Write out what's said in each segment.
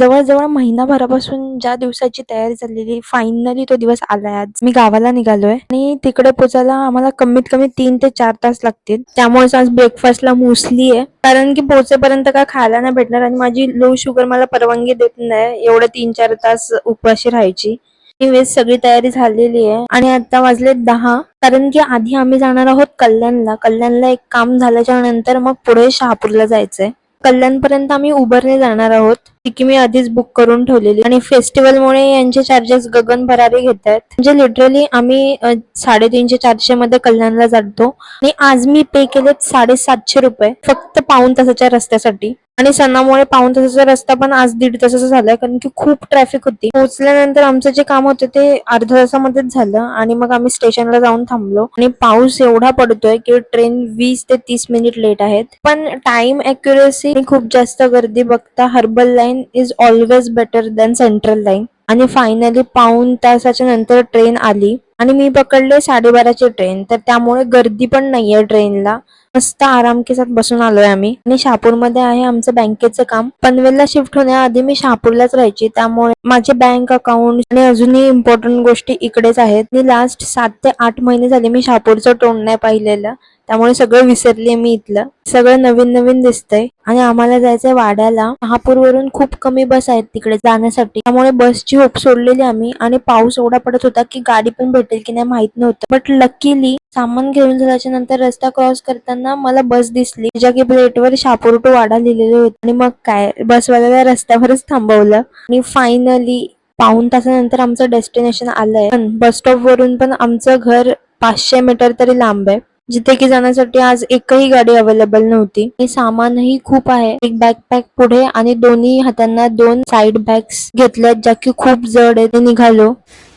जवळ-जवळ महिनाभरापासून ज्या दिवसाची तयारी झालेली, फायनली तो दिवस आलाय आज. मी गावाला निघालोय आणि तिकडे पोहोचायला आम्हाला कमीत कमी 3 ते 4 तास लागतील. त्यामुळेच आज ब्रेकफास्टला मुसली आहे. कारण की पोहोचेपर्यंत काय खायला नाही भेटणार आणि माझी लो शुगर मला परवानगी देत नाही एवढं 3-4 तास उपाशी राहायची. वेळेस सगळी तयारी झालेली आहे आणि आता वाजले 10. कारण की आधी आम्ही जाणार आहोत कल्याणला. कल्याणला एक काम झाल्याच्या नंतर मग पुढे शहापूरला जायचंय. कल्याणपर्यंत आम्ही उबरने जाणार आहोत. ती मी आधीच बुक करून ठेवलेली आणि फेस्टिवलमुळे यांचे चार्जेस गगन भरारी घेत आहेत. म्हणजे लिटरली आम्ही 350-400 मध्ये कल्याणला जातो आणि आज मी पे केलेत 750 रुपये फक्त पाऊण तासाच्या रस्त्यासाठी. आणि सणामुळे पाऊण तासाचा रस्ता पण आज 1.5 तासाचा झालाय कारण की खूप ट्रॅफिक होती. पोहोचल्यानंतर आमचं जे काम होतं ते अर्ध्या तासामध्येच झालं आणि मग आम्ही स्टेशनला जाऊन थांबलो आणि पाऊस एवढा पडतोय की ट्रेन 20 ते 30 मिनिट लेट आहेत. पण टाइम अॅक्युरेसी खूप जास्त गर्दी बघता herbal line is always better than central line. आणि फायनली पाऊण तासाच्या नंतर ट्रेन आली आणि मी पकडले 12:30ची ट्रेन. तर त्यामुळे गर्दी पण नाहीये ट्रेनला. मस्त आराम केसात बसून आलोय आम्ही. आणि शहापूरमध्ये आहे आमचं बँकेचं काम. पनवेलला शिफ्ट होण्याआधी मी शहापूरलाच राहायची, त्यामुळे माझे बँक अकाउंट आणि अजूनही इम्पॉर्टंट गोष्टी इकडेच आहेत. आणि लास्ट 7 ते 8 महिने झाले मी शहापूरचं तोंड नाही पाहिलेलं, त्यामुळे सगळं विसरले मी इथलं. सगळं नवीन नवीन दिसतंय. आणि आम्हाला जायचंय वाड्याला. शहापूरवरून खूप कमी बस आहेत तिकडे जाण्यासाठी, त्यामुळे बसची होप सोडलेली आम्ही. आणि पाऊस एवढा पडत होता की गाडी पण भेटेल की नाही माहित नव्हतं. बट लकीली सामान घेऊन झाल्याच्या नंतर रस्ता क्रॉस करताना मला बस दिसली, ज्या की प्लेटवर शहापूर टू वाडा लिहिलेले होते. आणि मग काय, बसवाल्याला रस्त्यावरच थांबवलं आणि फायनली पाऊण तासानंतर आमचं डेस्टिनेशन आलंय. पण बस स्टॉप वरून पण आमचं घर 500 मीटर तरी लांब आहे, जिथे की जाण्यासाठी आज एकही गाडी अवेलेबल नव्हती. आणि सामानही खूप आहे. एक बॅकपॅक पुढे आणि दोन्ही हातांना 2 साईड बॅग्स घेतल्यात, ज्या की खूप जड आहेत. निघालो.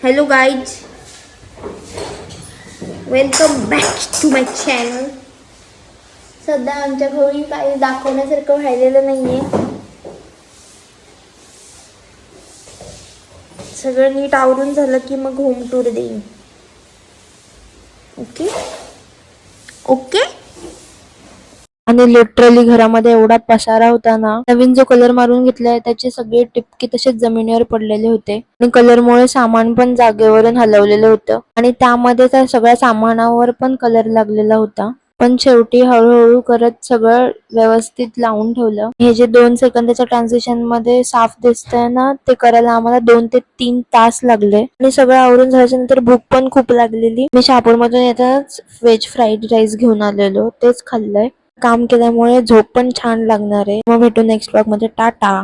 Hello guys, welcome back to my channel. सध्या आमच्या घरी काही दाखवण्यासारखं राहिलेलं नाहीये. सगळं नीट आवरून झालं की मग होम टूर देईन. Okay okay. आणि लिटरली घरामध्ये एवढा पसारा होता ना. नवीन जो कलर मारून घेतलाय त्याचे सगळे टिपके तसेच जमिनीवर पडलेले होते आणि कलरमुळे सामान पण जागेवरून हलवलेलं होतं आणि त्यामध्ये त्या सगळ्या सामानावर पण कलर लागलेला होता. पण शेवटी हळूहळू करत सगळं व्यवस्थित लावून ठेवलं. हे जे 2 सेकंदाच्या ट्रान्झिशन मध्ये साफ दिसतंय ना, ते करायला आम्हाला 2 ते 3 तास लागले. आणि सगळं आवरून झाल्याच्या नंतर भूक पण खूप लागलेली. मी शहापूरमधून येताच व्हेज फ्राईड राईस घेऊन आलेलो, तेच खाल्लंय. काम केल्यामुळे झोप पण छान लागणार आहे. मग भेटू नेक्स्ट ब्लॉग मध्ये. टाटा.